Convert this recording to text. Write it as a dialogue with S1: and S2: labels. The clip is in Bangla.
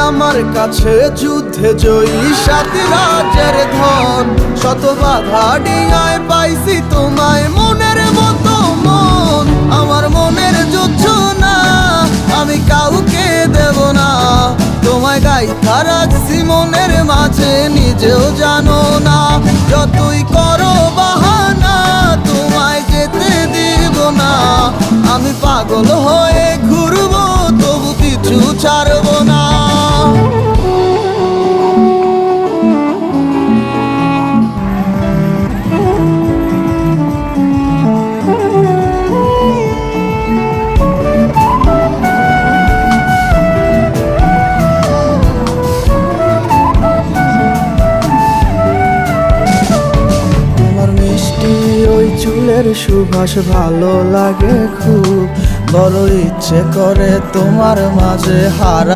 S1: আমার কাছে যুদ্ধে জয়ী 7 রাজ্যের ধন। শত বাধা ডিঙায় পাইছি তোমায় মনের মতো মন। আমার মনের যুদ্ধ না আমি কাউকে দেব না, তোমায় গাইথা রাখছি মনের মাঝে নিজেও জানো না। যতই করো বাহানা তোমায় যেতে দিব না, আমি পাগল হয়ে ঘুরবো তবু কিছু ছাড়বো না। চুলের সুবাস ভালো লাগে খুব, বড় ইচ্ছে করে তোমার মাঝে হারা।